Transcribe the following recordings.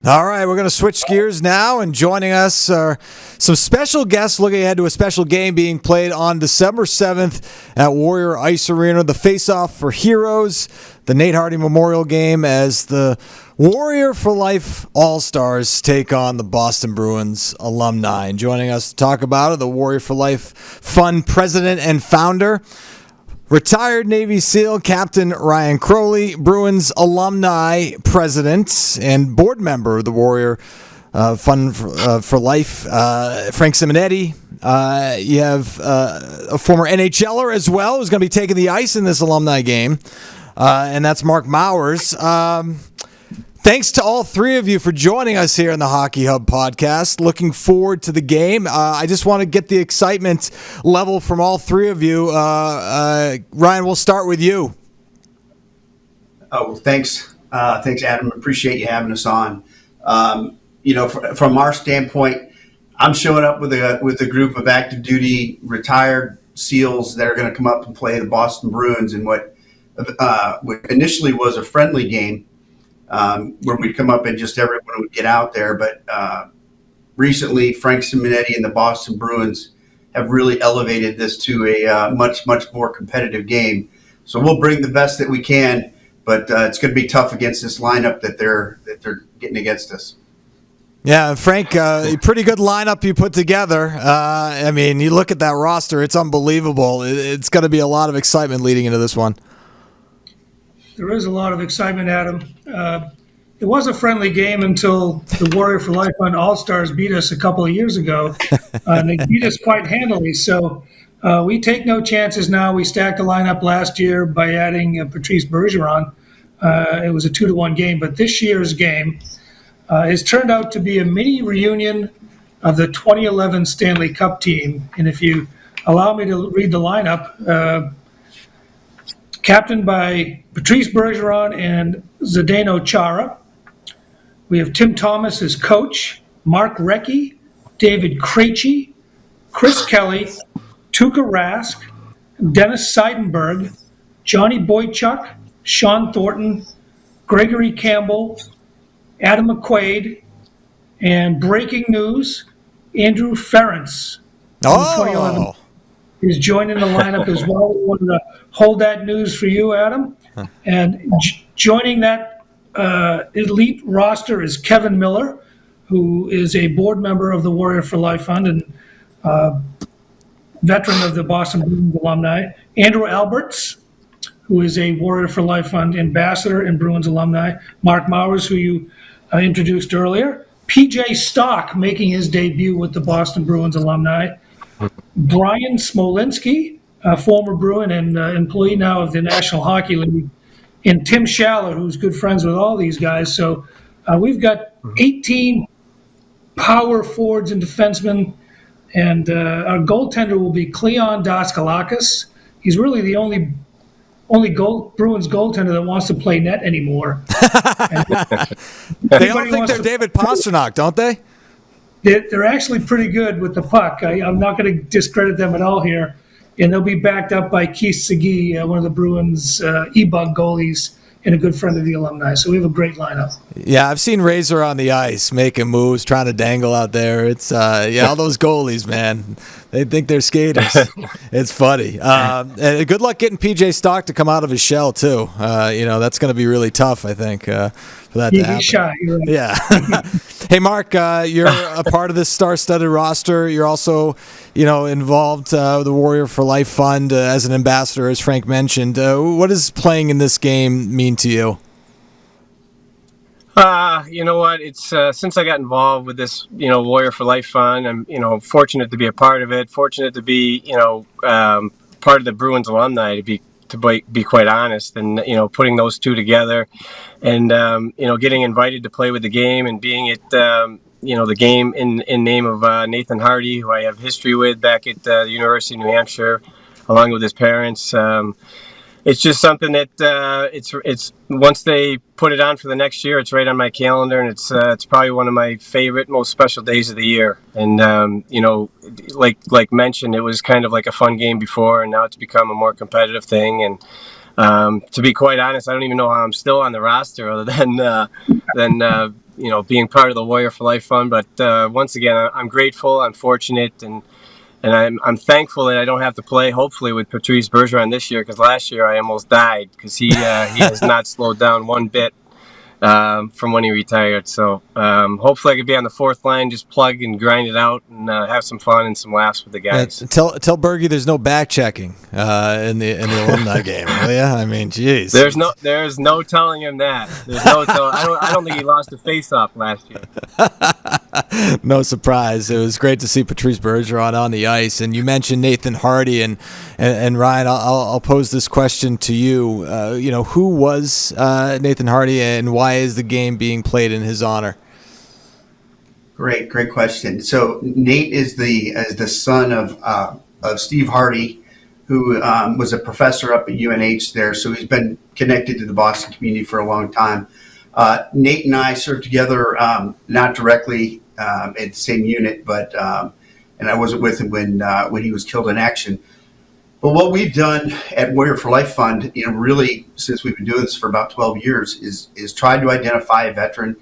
All right, we're going to switch gears now, and joining us are some special guests looking ahead to a special game being played on December 7th at Warrior Ice Arena, the Face-Off for Heroes, the Nate Hardy Memorial Game, as the Warrior for Life All-Stars take on the Boston Bruins Alumni. And joining us to talk about it, the Warrior for Life Fund president and founder, retired Navy SEAL Captain Ryan Croley, Bruins Alumni President and board member of the Warrior Fund for Life, Frank Simonetti. You have a former NHLer as well who's going to be taking the ice in this alumni game, and that's Mark Mowers. Thanks to all three of you for joining us here in the Hockey Hub podcast. Looking forward to the game. I just want to get the excitement level from all three of you. Ryan, we'll start with you. Oh, thanks. Thanks, Adam. Appreciate you having us on. From our standpoint, I'm showing up with a group of active duty retired SEALs that are going to come up and play the Boston Bruins in what initially was a friendly game. Where we'd come up and just everyone would get out there. But recently, Frank Simonetti and the Boston Bruins have really elevated this to a much, much more competitive game. So we'll bring the best that we can, but it's going to be tough against this lineup that they're getting against us. Yeah, Frank, pretty good lineup you put together. I mean, you look at that roster, it's unbelievable. It's going to be a lot of excitement leading into this one. There is a lot of excitement, Adam. It was a friendly game until the Warrior for Life Fund All-Stars beat us a couple of years ago, and they beat us quite handily. So we take no chances now. We stacked the lineup last year by adding Patrice Bergeron. It was a 2-1 game, but this year's game has turned out to be a mini reunion of the 2011 Stanley Cup team. And if you allow me to read the lineup, captained by Patrice Bergeron and Zdeno Chara. We have Tim Thomas as coach, Mark Recchi, David Krejci, Chris Kelly, Tuukka Rask, Dennis Seidenberg, Johnny Boychuk, Sean Thornton, Gregory Campbell, Adam McQuaid, and breaking news, Andrew Ference. Oh! Is joining the lineup as well. We wanted to hold that news for you, Adam. And joining that elite roster is Kevin Miller, who is a board member of the Warrior for Life Fund and veteran of the Boston Bruins alumni. Andrew Alberts, who is a Warrior for Life Fund ambassador and Bruins alumni. Mark Mowers, who you introduced earlier. PJ Stock, making his debut with the Boston Bruins alumni. Brian Smolinski, a former Bruin and employee now of the National Hockey League, and Tim Schaller, who's good friends with all these guys. So we've got 18 power forwards and defensemen, and our goaltender will be Cleon Daskalakis. He's really the only Bruins goaltender that wants to play net anymore. They all think they're David Pastrnak, don't they? They're actually pretty good with the puck. I'm not going to discredit them at all here. And they'll be backed up by Keith Segui, one of the Bruins E-Bug goalies and a good friend of the alumni. So we have a great lineup. Yeah, I've seen Razor on the ice making moves, trying to dangle out there. It's all those goalies, man. They think they're skaters. It's funny. And good luck getting PJ Stock to come out of his shell too. That's going to be really tough, I think, for that to happen. He's shy. Right. Yeah. Hey, Mark, you're a part of this star-studded roster. You're also, involved with the Warrior for Life Fund as an ambassador, as Frank mentioned. What does playing in this game mean to you? You know what? It's since I got involved with this, Warrior for Life Fund. I'm, fortunate to be a part of it. Fortunate to be, part of the Bruins alumni. To be quite honest, and putting those two together, and getting invited to play with the game and being at the game in name of Nathan Hardy, who I have history with back at the University of New Hampshire, along with his parents. It's just something that it's once they put it on for the next year, it's right on my calendar, and it's probably one of my favorite, most special days of the year. And like mentioned, it was kind of like a fun game before, and now it's become a more competitive thing. And to be quite honest, I don't even know how I'm still on the roster, other than being part of the Warrior for Life Fund. But once again, I'm grateful, I'm fortunate, and I'm thankful that I don't have to play, hopefully, with Patrice Bergeron this year, because last year I almost died because he has not slowed down one bit from when he retired. So hopefully I could be on the fourth line, just plug and grind it out, and have some fun and some laughs with the guys. Tell Bergie there's no back checking in the alumni game, will ya? I mean, geez. There's no telling him that. There's no telling. I don't think he lost a face-off last year. No surprise. It was great to see Patrice Bergeron on the ice. And you mentioned Nathan Hardy, and Ryan, I'll pose this question to you. Who was Nathan Hardy, and why is the game being played in his honor? Great question. So Nate is the son of Steve Hardy, who was a professor up at UNH there. So he's been connected to the Boston community for a long time. Nate and I served together, not directly at the same unit, but and I wasn't with him when he was killed in action. But what we've done at Warrior for Life Fund, really since we've been doing this for about 12 years, is try to identify a veteran,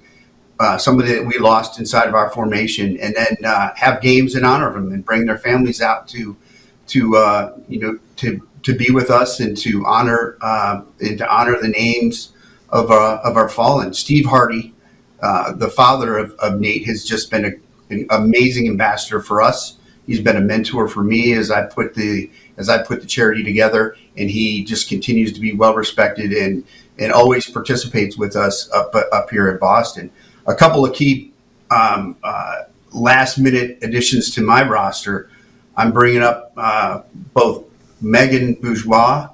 somebody that we lost inside of our formation, and then have games in honor of them and bring their families out to be with us and to honor the names of our fallen. Steve Hardy, the father of Nate, has just been an amazing ambassador for us. He's been a mentor for me as I put the charity together, and he just continues to be well respected and always participates with us up here at Boston. A couple of key last minute additions to my roster. I'm bringing up both Megan Bourgeois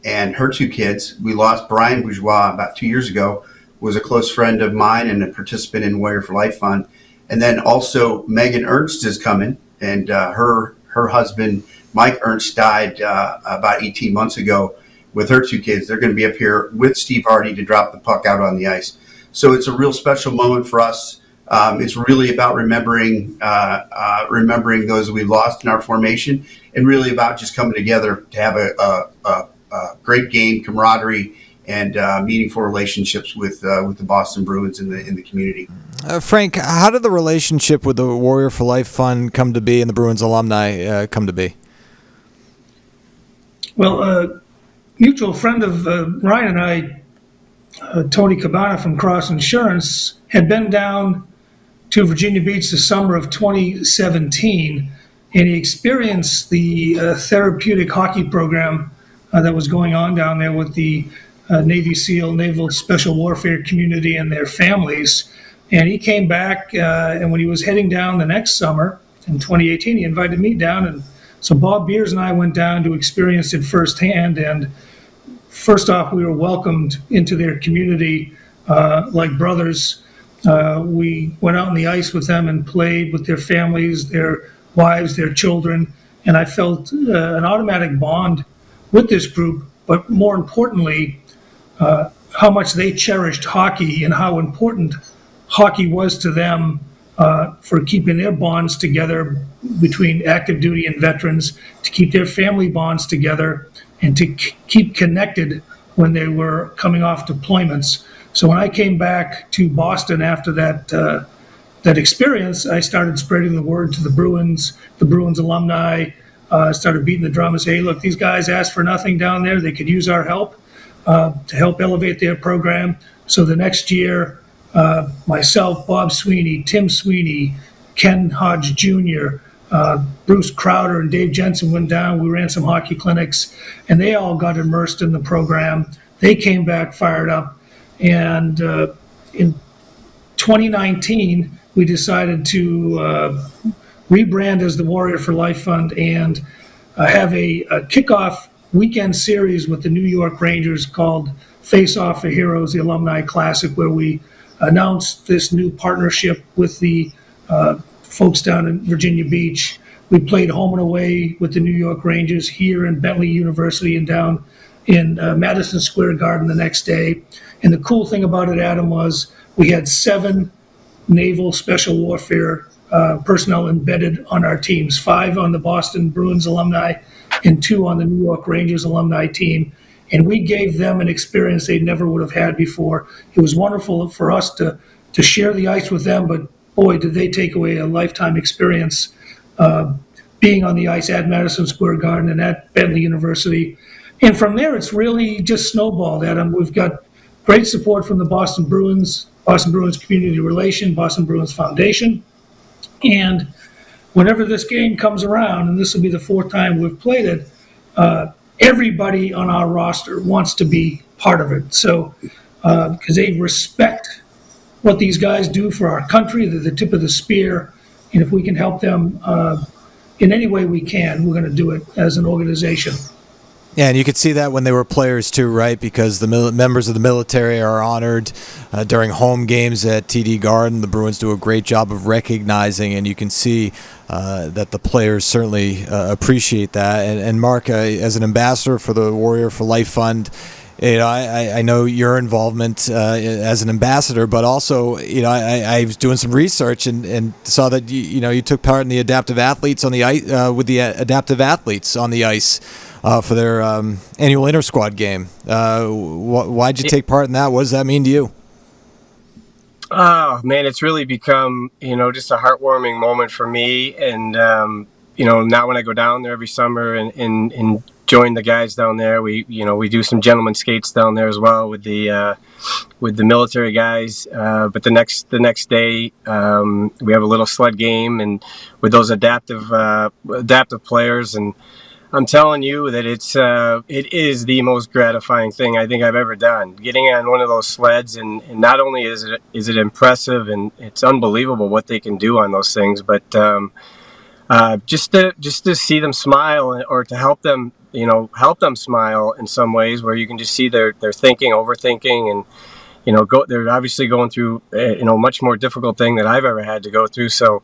and her two kids. We lost Brian Bourgeois about 2 years ago, was a close friend of mine and a participant in Warrior for Life Fund. And then also Megan Ernst is coming, and her husband, Mike Ernst, died about 18 months ago with her two kids. They're going to be up here with Steve Hardy to drop the puck out on the ice. So it's a real special moment for us. It's really about remembering those we've lost in our formation, and really about just coming together to have a great game, camaraderie, and meaningful relationships with the Boston Bruins in the community. Frank, how did the relationship with the Warrior for Life Fund come to be and the Bruins alumni come to be? Well, a mutual friend of Ryan and I, Tony Cabana from Cross Insurance, had been down to Virginia Beach the summer of 2017, and he experienced the therapeutic hockey program that was going on down there with the Navy SEAL, Naval Special Warfare community and their families. And he came back, and when he was heading down the next summer in 2018, he invited me down. And so Bob Beers and I went down to experience it firsthand. And first off, we were welcomed into their community like brothers. We went out on the ice with them and played with their families, their wives, their children. And I felt an automatic bond with this group, but more importantly, how much they cherished hockey and how important hockey was to them for keeping their bonds together between active duty and veterans, to keep their family bonds together, and to keep connected when they were coming off deployments. So when I came back to Boston after that experience, I started spreading the word to the Bruins alumni, started beating the drum and say, hey, look, these guys asked for nothing down there. They could use our help to help elevate their program. So the next year, myself, Bob Sweeney, Tim Sweeney, Ken Hodge Jr., Bruce Crowder, and Dave Jensen went down. We ran some hockey clinics, and they all got immersed in the program. They came back fired up. And in 2019, we decided to rebrand as the Warrior for Life Fund and have a kickoff weekend series with the New York Rangers called Face Off for Heroes, the Alumni Classic, where we announced this new partnership with the folks down in Virginia Beach. We played home and away with the New York Rangers here in Bentley University and down in Madison Square Garden the next day. And the cool thing about it, Adam, was we had 7 Naval Special Warfare personnel embedded on our teams, 5 on the Boston Bruins alumni and 2 on the New York Rangers alumni team. And we gave them an experience they never would have had before. It was wonderful for us to to share the ice with them, but boy, did they take away a lifetime experience being on the ice at Madison Square Garden and at Bentley University. And from there, it's really just snowballed, Adam. We've got great support from the Boston Bruins Community Relation, Boston Bruins Foundation. And whenever this game comes around, and this will be the 4th time we've played it, everybody on our roster wants to be part of it. So, because they respect what these guys do for our country, they're the tip of the spear. And if we can help them in any way we can, we're going to do it as an organization. Yeah, and you could see that when they were players too, right? Because the members of the military are honored during home games at TD Garden. The Bruins do a great job of recognizing, and you can see that the players certainly appreciate that. And Mark, as an ambassador for the Warrior for Life Fund, I know your involvement as an ambassador, but also, I was doing some research and saw that you took part in the adaptive athletes on the ice with the adaptive athletes on the ice for their annual inter-squad game. Why'd you take part in that? What does that mean to you? Oh man, it's really become just a heartwarming moment for me, and now when I go down there every summer and join the guys down there, we do some gentleman skates down there as well with the military guys. But the next day we have a little sled game and with those adaptive players, and I'm telling you that it is the most gratifying thing I think I've ever done. Getting on one of those sleds, and not only is it impressive and it's unbelievable what they can do on those things, but just to see them smile, or to help them smile in some ways, where you can just see they're thinking, overthinking, and they're obviously going through much more difficult thing that I've ever had to go through. So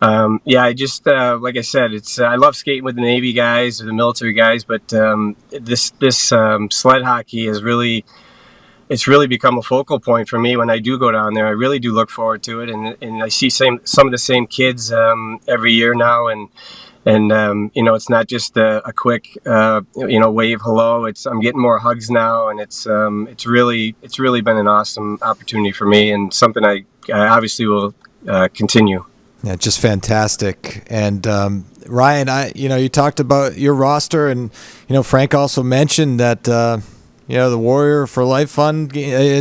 I just like I said, I love skating with the Navy guys or the military guys, but this sled hockey has really become a focal point for me when I do go down there. I really do look forward to it, and I see some of the same kids every year now, and it's not just a quick wave hello. I'm getting more hugs now, and it's really been an awesome opportunity for me, and something I obviously will continue. Yeah, just fantastic. And Ryan, you talked about your roster, and Frank also mentioned that the Warrior for Life Fund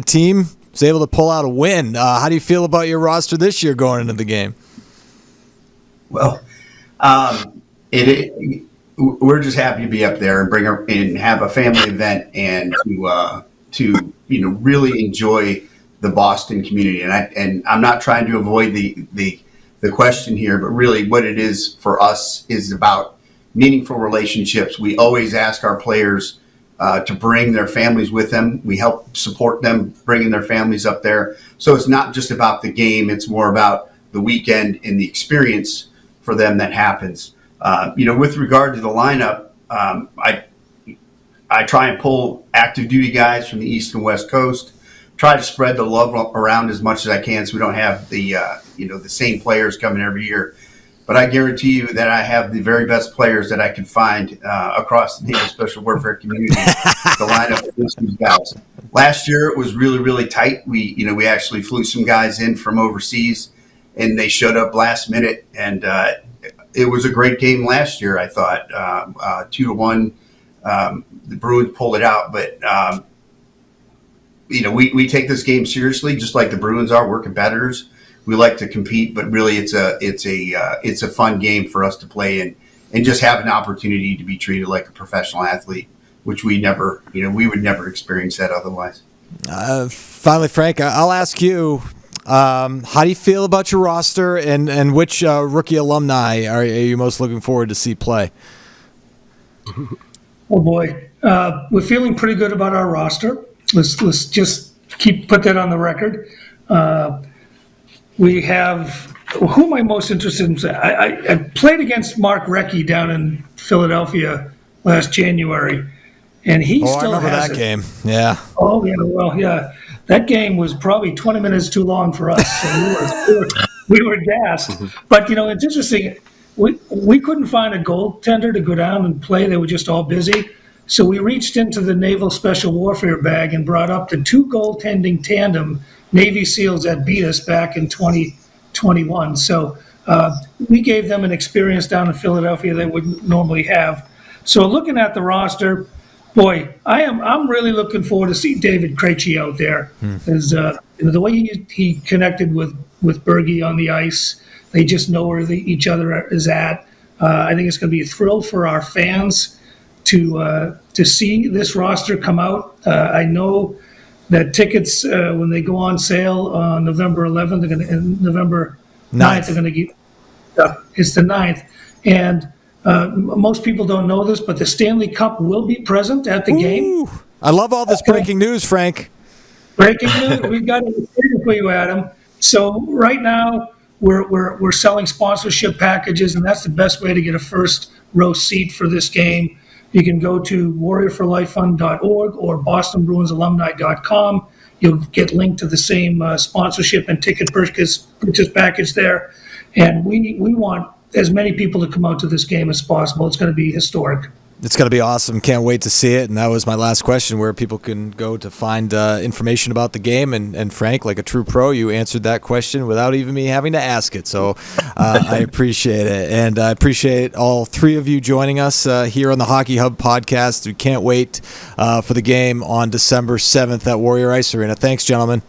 team was able to pull out a win. How do you feel about your roster this year going into the game? Well, we're just happy to be up there and have a family event, and to really enjoy the Boston community. And I'm not trying to avoid the question here, but really what it is for us is about meaningful relationships. We always ask our players to bring their families with them. We help support them bringing their families up there. So it's not just about the game. It's more about the weekend and the experience for them that happens. With regard to the lineup, I try and pull active duty guys from the East and West Coast, try to spread the love around as much as I can, so we don't have the same players coming every year. But I guarantee you that I have the very best players that I can find across the Naval Special Warfare community to line up with these guys. Last year it was really, really tight. We actually flew some guys in from overseas, and they showed up last minute, and it was a great game last year, I thought. 2-1, the Bruins pulled it out, but we take this game seriously, just like the Bruins are. We're competitors. We like to compete, but really it's a fun game for us to play and just have an opportunity to be treated like a professional athlete, which we would never experience that otherwise. Finally, Frank, I'll ask you, how do you feel about your roster, and which rookie alumni are you most looking forward to see play? Oh boy, we're feeling pretty good about our roster. Let's just put that on the record. We have, who am I most interested in? I played against Mark Recchi down in Philadelphia last January, and he still I remember has that it. game. Yeah. Oh yeah, well yeah, that game was probably 20 minutes too long for us. So we were gassed. But it's interesting. We couldn't find a goaltender to go down and play. They were just all busy. So we reached into the Naval Special Warfare bag and brought up the 2 goaltending tandem Navy SEALs that beat us back in 2021. So we gave them an experience down in Philadelphia they wouldn't normally have. So looking at the roster, boy, I'm really looking forward to see David Krejci out there. Because the way he connected with Bergie on the ice, they just know where each other is at. I think it's going to be a thrill for our fans to see this roster come out. I know that tickets, when they go on sale on November 11th, and November 9th, they're going to get. It's the 9th, and most people don't know this, but the Stanley Cup will be present at the game. I love all this breaking news, Frank. Breaking news. We've got it for you, Adam. So right now we're selling sponsorship packages, and that's the best way to get a first row seat for this game. You can go to warriorforlifefund.org or bostonbruinsalumni.com. You'll get linked to the same sponsorship and ticket purchase package there. And we want as many people to come out to this game as possible. It's going to be historic. It's going to be awesome. Can't wait to see it. And that was my last question, where people can go to find information about the game. And Frank, like a true pro, you answered that question without even me having to ask it. So I appreciate it. And I appreciate all three of you joining us here on the Hockey Hub podcast. We can't wait for the game on December 7th at Warrior Ice Arena. Thanks, gentlemen.